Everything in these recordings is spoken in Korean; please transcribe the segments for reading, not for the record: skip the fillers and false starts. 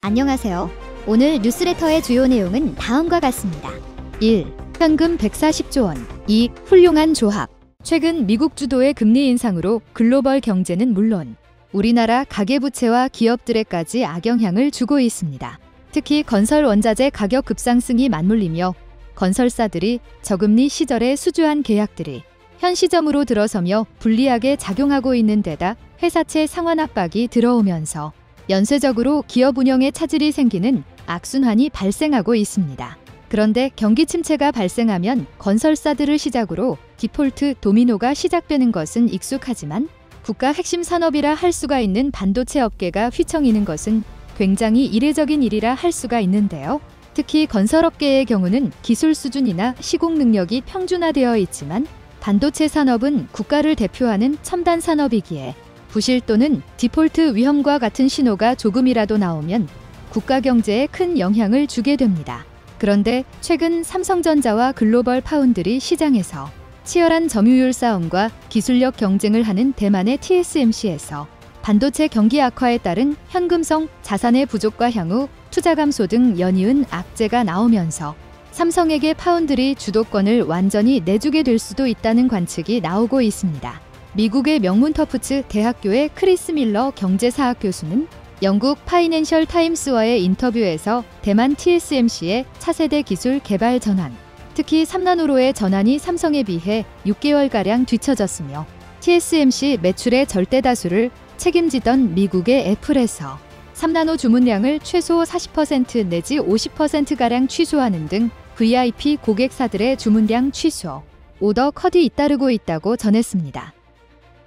안녕하세요. 오늘 뉴스레터의 주요 내용은 다음과 같습니다. 1. 현금 140조 원. 2. 훌륭한 조합. 최근 미국 주도의 금리 인상으로 글로벌 경제는 물론 우리나라 가계부채와 기업들에까지 악영향을 주고 있습니다. 특히 건설 원자재 가격 급상승이 맞물리며 건설사들이 저금리 시절에 수주한 계약들이 현 시점으로 들어서며 불리하게 작용하고 있는 데다 회사채 상환 압박이 들어오면서 연쇄적으로 기업 운영에 차질이 생기는 악순환이 발생하고 있습니다. 그런데 경기 침체가 발생하면 건설사들을 시작으로 디폴트 도미노가 시작되는 것은 익숙하지만 국가 핵심 산업이라 할 수가 있는 반도체 업계가 휘청이는 것은 굉장히 이례적인 일이라 할 수가 있는데요. 특히 건설업계의 경우는 기술 수준이나 시공 능력이 평준화되어 있지만 반도체 산업은 국가를 대표하는 첨단 산업이기에 부실 또는 디폴트 위험과 같은 신호가 조금이라도 나오면 국가 경제에 큰 영향을 주게 됩니다. 그런데 최근 삼성전자와 글로벌 파운드리 시장에서 치열한 점유율 싸움과 기술력 경쟁을 하는 대만의 TSMC에서 반도체 경기 악화에 따른 현금성 자산의 부족과 향후 투자 감소 등 연이은 악재가 나오면서 삼성에게 파운드리 주도권을 완전히 내주게 될 수도 있다는 관측이 나오고 있습니다. 미국의 명문 터프츠 대학교의 크리스 밀러 경제사학 교수는 영국 파이낸셜 타임스와의 인터뷰에서 대만 TSMC의 차세대 기술 개발 전환, 특히 3나노로의 전환이 삼성에 비해 6개월가량 뒤처졌으며 TSMC 매출의 절대 다수를 책임지던 미국의 애플에서 3나노 주문량을 최소 40% 내지 50%가량 취소하는 등 VIP 고객사들의 주문량 취소, 오더 컷이 잇따르고 있다고 전했습니다.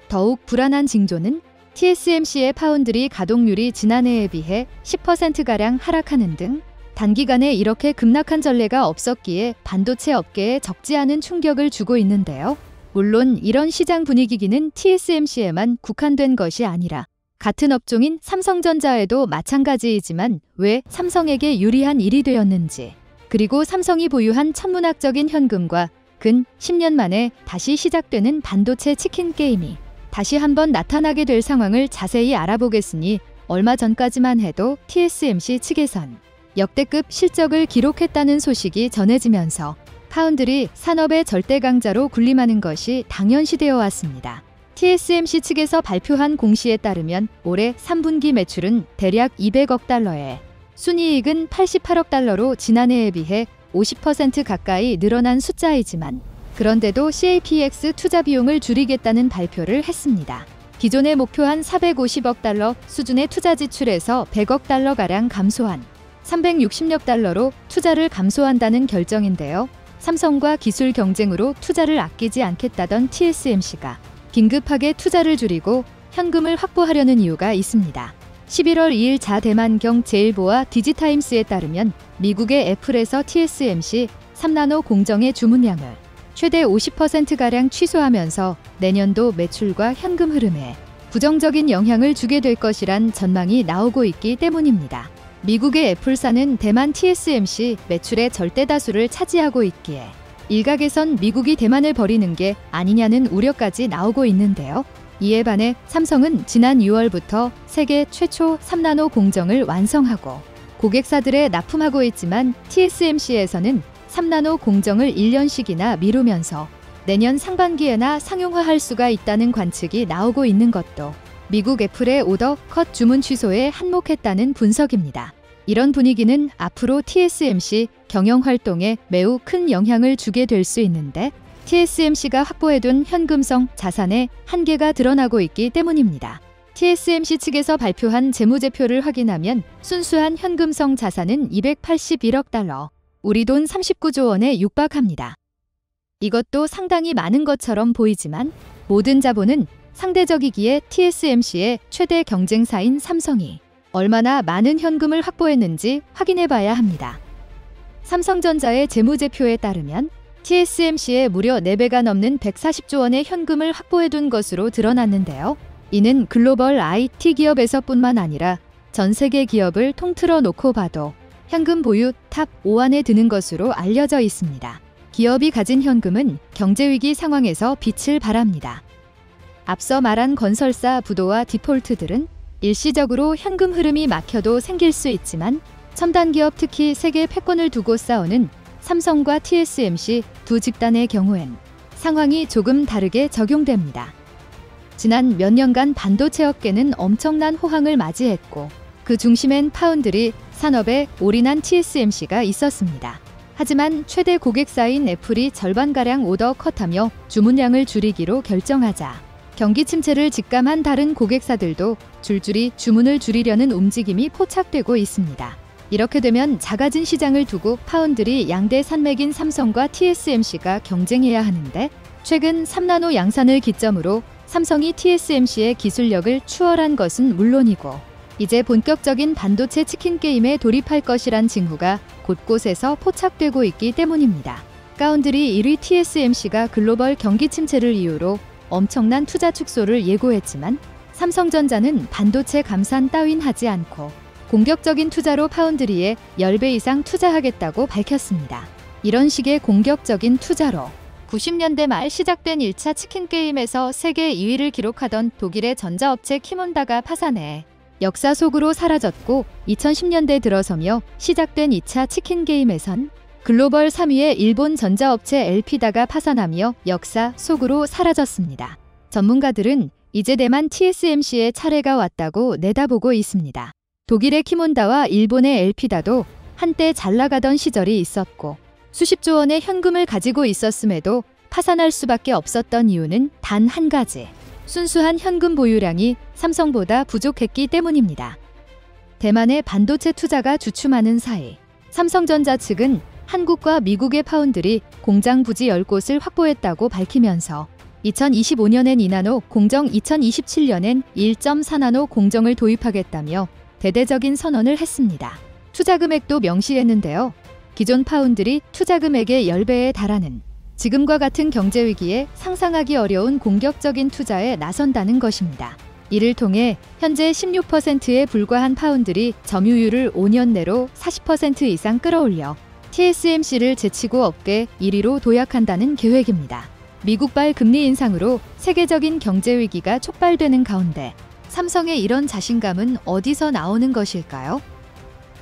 더욱 불안한 징조는 TSMC의 파운드리 가동률이 지난해에 비해 10%가량 하락하는 등 단기간에 이렇게 급락한 전례가 없었기에 반도체 업계에 적지 않은 충격을 주고 있는데요. 물론 이런 시장 분위기기는 TSMC에만 국한된 것이 아니라 같은 업종인 삼성전자에도 마찬가지이지만 왜 삼성에게 유리한 일이 되었는지, 그리고 삼성이 보유한 천문학적인 현금과 근 10년 만에 다시 시작되는 반도체 치킨 게임이 다시 한번 나타나게 될 상황을 자세히 알아보겠으니 얼마 전까지만 해도 TSMC 측에선 역대급 실적을 기록했다는 소식이 전해지면서 파운드리 산업의 절대 강자로 군림하는 것이 당연시되어 왔습니다. TSMC 측에서 발표한 공시에 따르면 올해 3분기 매출은 대략 200억 달러에 순이익은 88억 달러로 지난해에 비해 50% 가까이 늘어난 숫자이지만 그런데도 CAPX 투자 비용을 줄이겠다는 발표를 했습니다. 기존에 목표한 450억 달러 수준의 투자 지출에서 100억 달러가량 감소한 360억 달러로 투자를 감소한다는 결정인데요. 삼성과 기술 경쟁으로 투자를 아끼지 않겠다던 TSMC가 긴급하게 투자를 줄이고 현금을 확보하려는 이유가 있습니다. 11월 2일 자대만경 제일보와 디지타임스에 따르면 미국의 애플에서 TSMC 3나노 공정의 주문량을 최대 50%가량 취소하면서 내년도 매출과 현금 흐름에 부정적인 영향을 주게 될 것이란 전망이 나오고 있기 때문입니다. 미국의 애플사는 대만 TSMC 매출의 절대 다수를 차지하고 있기에 일각에선 미국이 대만을 버리는 게 아니냐는 우려까지 나오고 있는데요. 이에 반해 삼성은 지난 6월부터 세계 최초 3나노 공정을 완성하고 고객사들에 납품하고 있지만 TSMC에서는 3나노 공정을 1년씩이나 미루면서 내년 상반기에나 상용화할 수가 있다는 관측이 나오고 있는 것도 미국 애플의 오더 컷 주문 취소에 한몫했다는 분석입니다. 이런 분위기는 앞으로 TSMC 경영 활동에 매우 큰 영향을 주게 될 수 있는데 TSMC가 확보해둔 현금성 자산의 한계가 드러나고 있기 때문입니다. TSMC 측에서 발표한 재무제표를 확인하면 순수한 현금성 자산은 281억 달러, 우리 돈 39조 원에 육박합니다. 이것도 상당히 많은 것처럼 보이지만 모든 자본은 상대적이기에 TSMC의 최대 경쟁사인 삼성이 얼마나 많은 현금을 확보했는지 확인해봐야 합니다. 삼성전자의 재무제표에 따르면 TSMC에 무려 4배가 넘는 140조 원의 현금을 확보해둔 것으로 드러났는데요. 이는 글로벌 IT 기업에서뿐만 아니라 전 세계 기업을 통틀어 놓고 봐도 현금 보유 탑 5 안에 드는 것으로 알려져 있습니다. 기업이 가진 현금은 경제위기 상황에서 빛을 발합니다. 앞서 말한 건설사 부도와 디폴트들은 일시적으로 현금 흐름이 막혀도 생길 수 있지만 첨단 기업 특히 세계 패권을 두고 싸우는 삼성과 TSMC 두 집단의 경우엔 상황이 조금 다르게 적용됩니다. 지난 몇 년간 반도체 업계는 엄청난 호황을 맞이했고 그 중심엔 파운드리 산업에 올인한 TSMC가 있었습니다. 하지만 최대 고객사인 애플이 절반가량 오더 컷하며 주문량을 줄이기로 결정하자 경기 침체를 직감한 다른 고객사들도 줄줄이 주문을 줄이려는 움직임이 포착되고 있습니다. 이렇게 되면 작아진 시장을 두고 파운드리 양대 산맥인 삼성과 TSMC가 경쟁해야 하는데 최근 3나노 양산을 기점으로 삼성이 TSMC의 기술력을 추월한 것은 물론이고 이제 본격적인 반도체 치킨 게임에 돌입할 것이란 징후가 곳곳에서 포착되고 있기 때문입니다. 파운드리 1위 TSMC가 글로벌 경기 침체를 이유로 엄청난 투자 축소를 예고했지만 삼성전자는 반도체 감산 따윈 하지 않고 공격적인 투자로 파운드리에 10배 이상 투자하겠다고 밝혔습니다. 이런 식의 공격적인 투자로 90년대 말 시작된 1차 치킨 게임에서 세계 2위를 기록하던 독일의 전자업체 키몬다가 파산해 역사 속으로 사라졌고 2010년대 들어서며 시작된 2차 치킨 게임에선 글로벌 3위의 일본 전자업체 엘피다가 파산하며 역사 속으로 사라졌습니다. 전문가들은 이제 대만 TSMC의 차례가 왔다고 내다보고 있습니다. 독일의 키몬다와 일본의 엘피다도 한때 잘 나가던 시절이 있었고 수십조 원의 현금을 가지고 있었음에도 파산할 수밖에 없었던 이유는 단 한 가지. 순수한 현금 보유량이 삼성보다 부족했기 때문입니다. 대만의 반도체 투자가 주춤하는 사이 삼성전자 측은 한국과 미국의 파운드리 공장 부지 10곳을 확보했다고 밝히면서 2025년엔 2나노 공정, 2027년엔 1.4나노 공정을 도입하겠다며 대대적인 선언을 했습니다. 투자 금액도 명시했는데요. 기존 파운드리 투자 금액의 10배에 달하는 지금과 같은 경제 위기에 상상하기 어려운 공격적인 투자에 나선다는 것입니다. 이를 통해 현재 16%에 불과한 파운드리 점유율을 5년 내로 40% 이상 끌어올려 TSMC를 제치고 업계 1위로 도약한다는 계획입니다. 미국발 금리 인상으로 세계적인 경제 위기가 촉발되는 가운데 삼성의 이런 자신감은 어디서 나오는 것일까요?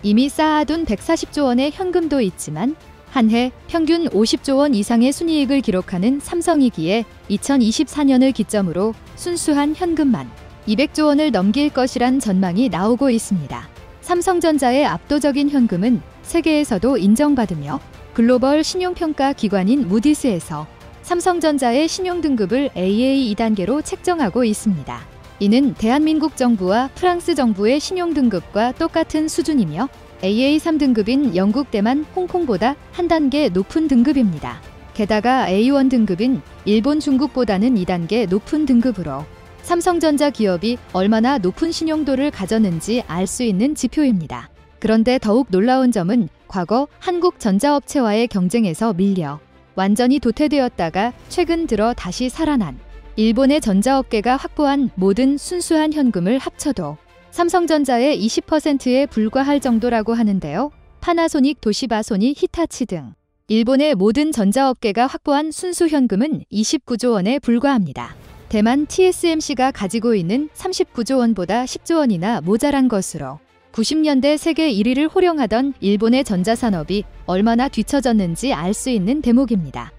이미 쌓아둔 140조 원의 현금도 있지만 한 해 평균 50조 원 이상의 순이익을 기록하는 삼성이기에 2024년을 기점으로 순수한 현금만 200조 원을 넘길 것이란 전망이 나오고 있습니다. 삼성전자의 압도적인 현금은 세계에서도 인정받으며 글로벌 신용평가 기관인 무디스에서 삼성전자의 신용등급을 AA 2단계로 책정하고 있습니다. 이는 대한민국 정부와 프랑스 정부의 신용등급과 똑같은 수준이며 AA 3등급인 영국, 대만, 홍콩보다 한 단계 높은 등급입니다. 게다가 A1 등급인 일본, 중국보다는 2단계 높은 등급으로 삼성전자 기업이 얼마나 높은 신용도를 가졌는지 알 수 있는 지표입니다. 그런데 더욱 놀라운 점은 과거 한국 전자업체와의 경쟁에서 밀려 완전히 도태되었다가 최근 들어 다시 살아난 일본의 전자업계가 확보한 모든 순수한 현금을 합쳐도 삼성전자의 20%에 불과할 정도라고 하는데요. 파나소닉, 도시바, 소니, 히타치 등 일본의 모든 전자업계가 확보한 순수 현금은 29조 원에 불과합니다. 대만 TSMC가 가지고 있는 39조 원보다 10조 원이나 모자란 것으로 90년대 세계 1위를 호령하던 일본의 전자산업이 얼마나 뒤처졌는지 알 수 있는 대목입니다.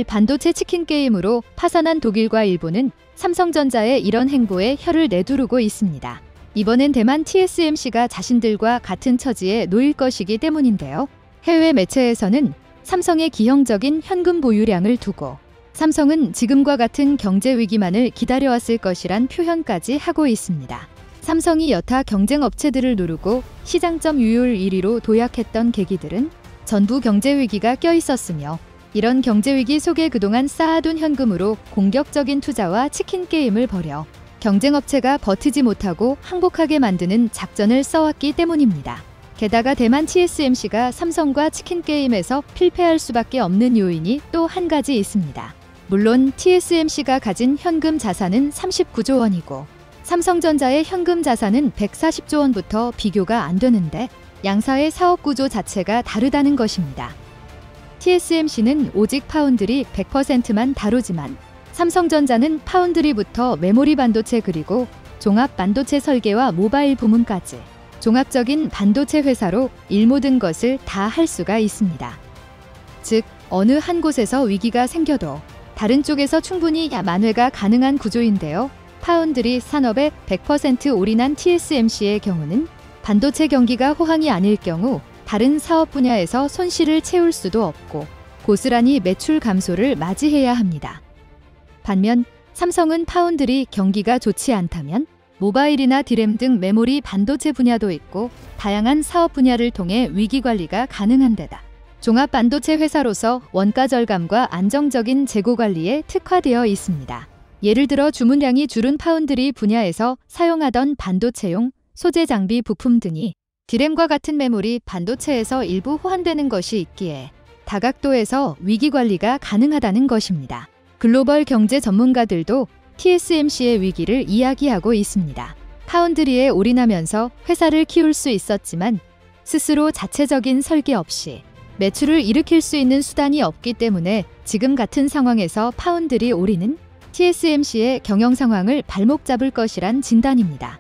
반도체 치킨 게임으로 파산한 독일과 일본은 삼성전자의 이런 행보에 혀를 내두르고 있습니다. 이번엔 대만 TSMC가 자신들과 같은 처지에 놓일 것이기 때문인데요. 해외 매체에서는 삼성의 기형적인 현금 보유량을 두고 삼성은 지금과 같은 경제 위기만을 기다려왔을 것이란 표현까지 하고 있습니다. 삼성이 여타 경쟁 업체들을 누르고 시장점 유율 1위로 도약했던 계기들은 전부 경제 위기가 껴있었으며 이런 경제 위기 속에 그동안 쌓아둔 현금으로 공격적인 투자와 치킨 게임을 벌여 경쟁 업체가 버티지 못하고 항복하게 만드는 작전을 써왔기 때문입니다. 게다가 대만 TSMC가 삼성과 치킨 게임에서 필패할 수밖에 없는 요인이 또 한 가지 있습니다. 물론 TSMC가 가진 현금 자산은 39조 원이고 삼성전자의 현금 자산은 140조 원부터 비교가 안 되는데 양사의 사업 구조 자체가 다르다는 것입니다. TSMC는 오직 파운드리 100%만 다루지만 삼성전자는 파운드리부터 메모리 반도체 그리고 종합 반도체 설계와 모바일 부문까지 종합적인 반도체 회사로 일 모든 것을 다 할 수가 있습니다. 즉, 어느 한 곳에서 위기가 생겨도 다른 쪽에서 충분히 만회가 가능한 구조인데요. 파운드리 산업에 100% 올인한 TSMC의 경우는 반도체 경기가 호황이 아닐 경우 다른 사업 분야에서 손실을 채울 수도 없고 고스란히 매출 감소를 맞이해야 합니다. 반면 삼성은 파운드리 경기가 좋지 않다면 모바일이나 디램 등 메모리 반도체 분야도 있고 다양한 사업 분야를 통해 위기 관리가 가능한 데다 종합 반도체 회사로서 원가 절감과 안정적인 재고 관리에 특화되어 있습니다. 예를 들어 주문량이 줄은 파운드리 분야에서 사용하던 반도체용 소재 장비 부품 등이 디램과 같은 메모리 반도체에서 일부 호환되는 것이 있기에 다각도에서 위기 관리가 가능하다는 것입니다. 글로벌 경제 전문가들도 TSMC의 위기를 이야기하고 있습니다. 파운드리에 올인하면서 회사를 키울 수 있었지만 스스로 자체적인 설계 없이 매출을 일으킬 수 있는 수단이 없기 때문에 지금 같은 상황에서 파운드리 올인은 TSMC의 경영 상황을 발목 잡을 것이란 진단입니다.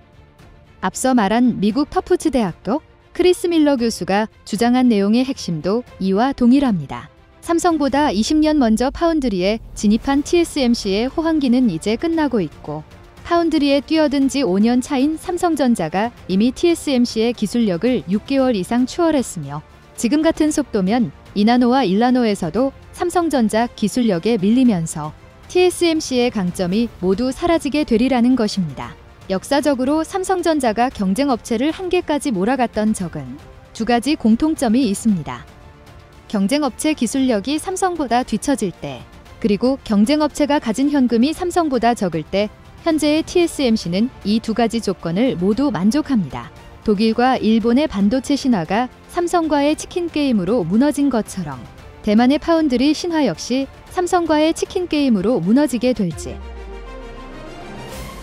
앞서 말한 미국 터프츠 대학교 크리스 밀러 교수가 주장한 내용의 핵심도 이와 동일합니다. 삼성보다 20년 먼저 파운드리에 진입한 TSMC의 호황기는 이제 끝나고 있고 파운드리에 뛰어든 지 5년 차인 삼성전자가 이미 TSMC의 기술력을 6개월 이상 추월했으며 지금 같은 속도면 2나노와 1나노에서도 삼성전자 기술력에 밀리면서 TSMC의 강점이 모두 사라지게 되리라는 것입니다. 역사적으로 삼성전자가 경쟁업체를 한계까지 몰아갔던 적은 두 가지 공통점이 있습니다. 경쟁업체 기술력이 삼성보다 뒤처질 때, 그리고 경쟁업체가 가진 현금이 삼성보다 적을 때 현재의 TSMC는 이 두 가지 조건을 모두 만족합니다. 독일과 일본의 반도체 신화가 삼성과의 치킨 게임으로 무너진 것처럼 대만의 파운드리 신화 역시 삼성과의 치킨 게임으로 무너지게 될지.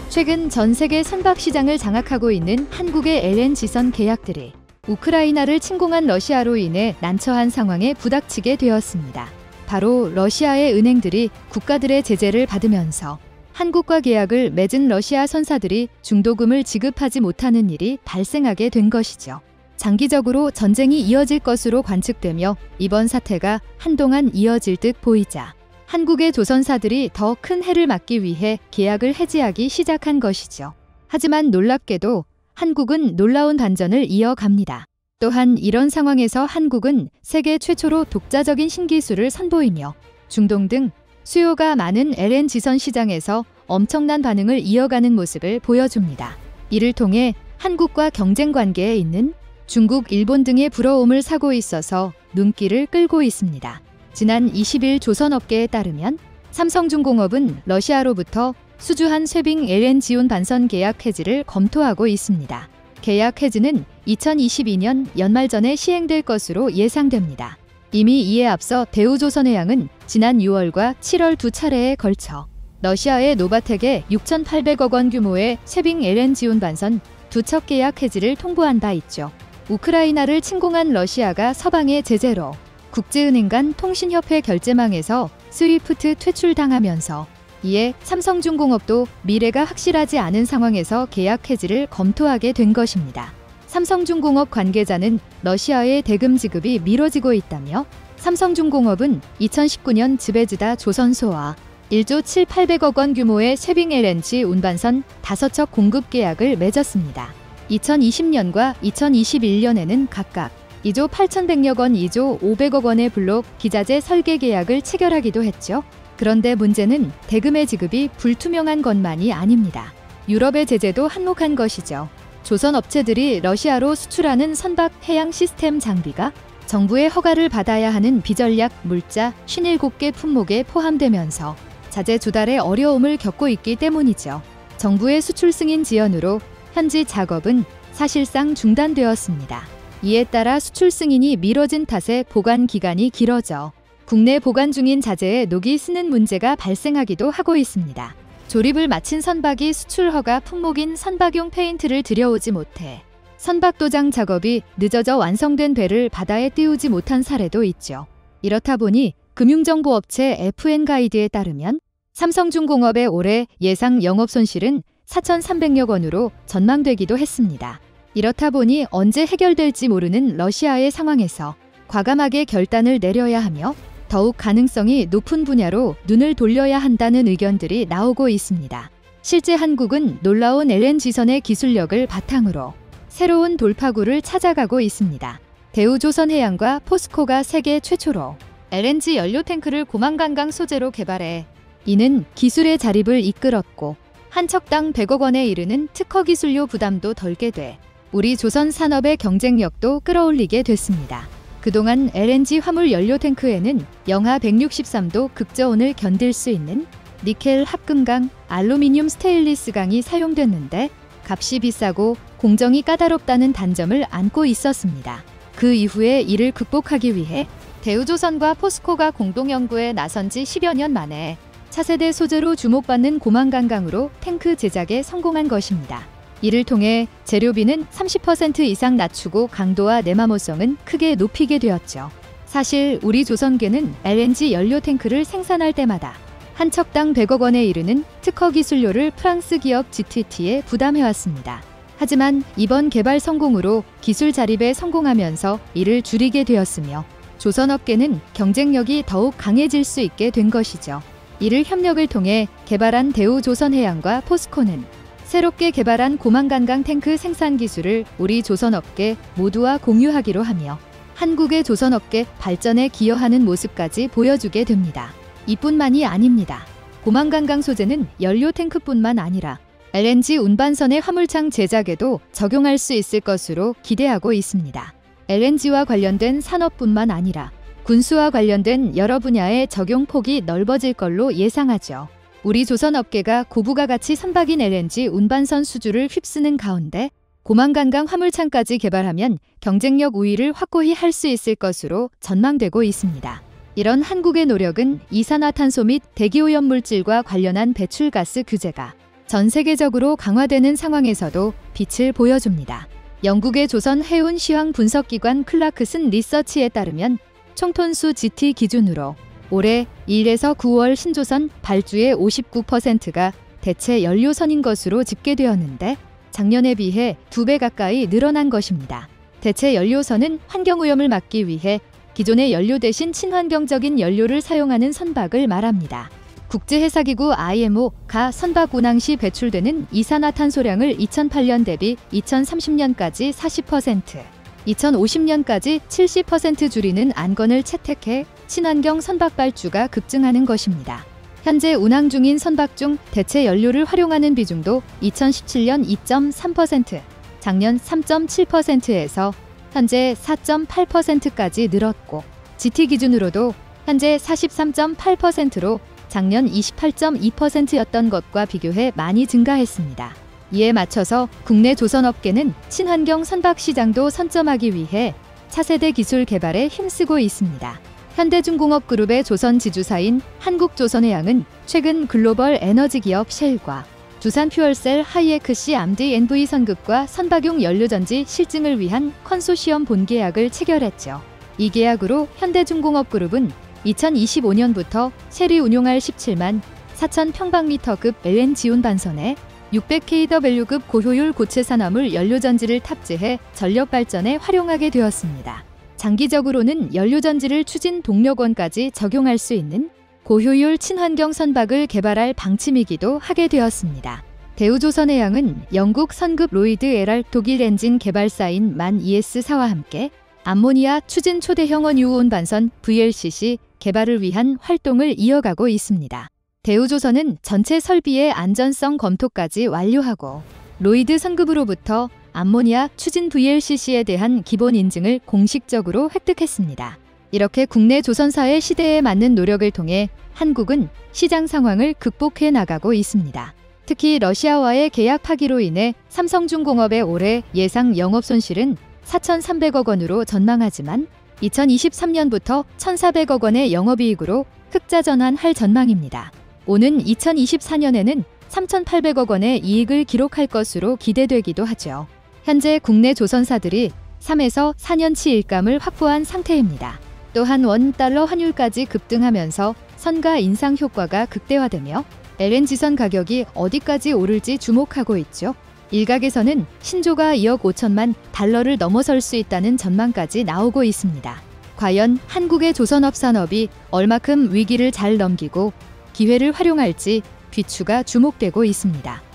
최근 전 세계 선박 시장을 장악하고 있는 한국의 LNG선 계약들이 우크라이나를 침공한 러시아로 인해 난처한 상황에 부닥치게 되었습니다. 바로 러시아의 은행들이 국가들의 제재를 받으면서 한국과 계약을 맺은 러시아 선사들이 중도금을 지급하지 못하는 일이 발생하게 된 것이죠. 장기적으로 전쟁이 이어질 것으로 관측되며 이번 사태가 한동안 이어질 듯 보이자 한국의 조선사들이 더 큰 해를 막기 위해 계약을 해지하기 시작한 것이죠. 하지만 놀랍게도 한국은 놀라운 반전을 이어갑니다. 또한 이런 상황에서 한국은 세계 최초로 독자적인 신기술을 선보이며 중동 등 수요가 많은 LNG선 시장에서 엄청난 반응을 이어가는 모습을 보여줍니다. 이를 통해 한국과 경쟁 관계에 있는 중국, 일본 등의 부러움을 사고 있어서 눈길을 끌고 있습니다. 지난 20일 조선업계에 따르면 삼성중공업은 러시아로부터 수주한 쇠빙 LNG용 반선 계약 해지를 검토하고 있습니다. 계약 해지는 2022년 연말 전에 시행될 것으로 예상됩니다. 이미 이에 앞서 대우조선해양은 지난 6월과 7월 두 차례에 걸쳐 러시아의 노바텍에 6,800억 원 규모의 쇠빙 LNG용 반선 두 척 계약 해지를 통보한 바 있죠. 우크라이나를 침공한 러시아가 서방의 제재로 국제은행 간 통신협회 결제망에서 스위프트 퇴출당하면서 이에 삼성중공업도 미래가 확실하지 않은 상황에서 계약 해지를 검토하게 된 것입니다. 삼성중공업 관계자는 러시아의 대금 지급이 미뤄지고 있다며 삼성중공업은 2019년 즈베즈다 조선소와 1조 7,800억 원 규모의 쇠빙 LNG 운반선 5척 공급 계약을 맺었습니다. 2020년과 2021년에는 각각 2조 8,100여 원, 2조 500억 원의 블록 기자재 설계 계약을 체결하기도 했죠. 그런데 문제는 대금의 지급이 불투명한 것만이 아닙니다. 유럽의 제재도 한몫한 것이죠. 조선 업체들이 러시아로 수출하는 선박 해양 시스템 장비가 정부의 허가를 받아야 하는 비전략 물자 57개 품목에 포함되면서 자재 조달에 어려움을 겪고 있기 때문이죠. 정부의 수출 승인 지연으로 현지 작업은 사실상 중단되었습니다. 이에 따라 수출 승인이 미뤄진 탓에 보관 기간이 길어져 국내 보관 중인 자재에 녹이 스는 문제가 발생하기도 하고 있습니다. 조립을 마친 선박이 수출 허가 품목인 선박용 페인트를 들여오지 못해 선박 도장 작업이 늦어져 완성된 배를 바다에 띄우지 못한 사례도 있죠. 이렇다 보니 금융정보업체 FN 가이드에 따르면 삼성중공업의 올해 예상 영업손실은 4,300여 원으로 전망되기도 했습니다. 이렇다 보니 언제 해결될지 모르는 러시아의 상황에서 과감하게 결단을 내려야 하며 더욱 가능성이 높은 분야로 눈을 돌려야 한다는 의견들이 나오고 있습니다. 실제 한국은 놀라운 LNG선의 기술력을 바탕으로 새로운 돌파구를 찾아가고 있습니다. 대우조선해양과 포스코가 세계 최초로 LNG 연료 탱크를 고만간강 소재로 개발해 이는 기술의 자립을 이끌었고 한 척당 100억 원에 이르는 특허 기술료 부담도 덜게 돼 우리 조선 산업의 경쟁력도 끌어올리게 됐습니다. 그동안 LNG 화물 연료 탱크에는 영하 163도 극저온을 견딜 수 있는 니켈 합금강, 알루미늄 스테인리스강이 사용됐는데 값이 비싸고 공정이 까다롭다는 단점을 안고 있었습니다. 그 이후에 이를 극복하기 위해 대우조선과 포스코가 공동 연구에 나선 지 10여 년 만에 차세대 소재로 주목받는 고만간강으로 탱크 제작에 성공한 것입니다. 이를 통해 재료비는 30% 이상 낮추고 강도와 내마모성은 크게 높이게 되었죠. 사실 우리 조선계는 LNG 연료 탱크를 생산할 때마다 한 척당 100억 원에 이르는 특허 기술료를 프랑스 기업 GTT에 부담해왔습니다. 하지만 이번 개발 성공으로 기술 자립에 성공하면서 이를 줄이게 되었으며 조선업계는 경쟁력이 더욱 강해질 수 있게 된 것이죠. 이를 협력을 통해 개발한 대우조선해양과 포스코는 새롭게 개발한 고만간강 탱크 생산 기술을 우리 조선업계 모두와 공유하기로 하며 한국의 조선업계 발전에 기여하는 모습까지 보여주게 됩니다. 이뿐만이 아닙니다. 고만간강 소재는 연료 탱크뿐만 아니라 LNG 운반선의 화물창 제작에도 적용할 수 있을 것으로 기대하고 있습니다. LNG와 관련된 산업뿐만 아니라 군수와 관련된 여러 분야의 적용 폭이 넓어질 걸로 예상하죠. 우리 조선업계가 고부가 가치 선박인 LNG 운반선 수주를 휩쓰는 가운데 고만간강 화물창까지 개발하면 경쟁력 우위를 확고히 할 수 있을 것으로 전망되고 있습니다. 이런 한국의 노력은 이산화탄소 및 대기오염물질과 관련한 배출가스 규제가 전 세계적으로 강화되는 상황에서도 빛을 보여줍니다. 영국의 조선 해운 시황 분석기관 클라크슨 리서치에 따르면 총톤수 GT 기준으로 올해 1에서 9월 신조선 발주의 59%가 대체 연료선인 것으로 집계되었는데 작년에 비해 2배 가까이 늘어난 것입니다. 대체 연료선은 환경오염을 막기 위해 기존의 연료 대신 친환경적인 연료를 사용하는 선박을 말합니다. 국제해사기구 IMO가 선박 운항 시 배출되는 이산화탄소량을 2008년 대비 2030년까지 40%, 2050년까지 70% 줄이는 안건을 채택해 친환경 선박 발주가 급증하는 것입니다. 현재 운항 중인 선박 중 대체 연료를 활용하는 비중도 2017년 2.3%, 작년 3.7%에서 현재 4.8%까지 늘었고 GT 기준으로도 현재 43.8%로 작년 28.2%였던 것과 비교해 많이 증가했습니다. 이에 맞춰서 국내 조선업계는 친환경 선박 시장도 선점하기 위해 차세대 기술 개발에 힘쓰고 있습니다. 현대중공업그룹의 조선 지주사인 한국조선해양은 최근 글로벌 에너지 기업 쉘과 두산퓨얼셀 하이에크시 암디 NV 선급과 선박용 연료전지 실증을 위한 컨소시엄 본계약을 체결했죠. 이 계약으로 현대중공업그룹은 2025년부터 쉘이 운용할 17만 4천 평방미터급 LNG 운반선에 600kW급 고효율 고체 산화물 연료전지를 탑재해 전력 발전에 활용하게 되었습니다. 장기적으로는 연료전지를 추진 동력원까지 적용할 수 있는 고효율 친환경 선박을 개발할 방침이기도 하게 되었습니다. 대우조선해양은 영국 선급 로이드 LR 독일 엔진 개발사인 만 ES4와 함께 암모니아 추진 초대형 원유 운반선 VLCC 개발을 위한 활동을 이어가고 있습니다. 대우조선은 전체 설비의 안전성 검토까지 완료하고 로이드 선급으로부터 암모니아 추진 VLCC에 대한 기본 인증을 공식적으로 획득했습니다. 이렇게 국내 조선사의 시대에 맞는 노력을 통해 한국은 시장 상황을 극복해 나가고 있습니다. 특히 러시아와의 계약 파기로 인해 삼성중공업의 올해 예상 영업 손실은 4,300억 원으로 전망하지만 2023년부터 1,400억 원의 영업이익으로 흑자 전환할 전망입니다. 오는 2024년에는 3,800억 원의 이익을 기록할 것으로 기대되기도 하죠. 현재 국내 조선사들이 3에서 4년치 일감을 확보한 상태입니다. 또한 원달러 환율까지 급등하면서 선가 인상 효과가 극대화되며 LNG선 가격이 어디까지 오를지 주목하고 있죠. 일각에서는 신조가 2억 5천만 달러를 넘어설 수 있다는 전망까지 나오고 있습니다. 과연 한국의 조선업 산업이 얼마큼 위기를 잘 넘기고 기회를 활용할지 귀추가 주목되고 있습니다.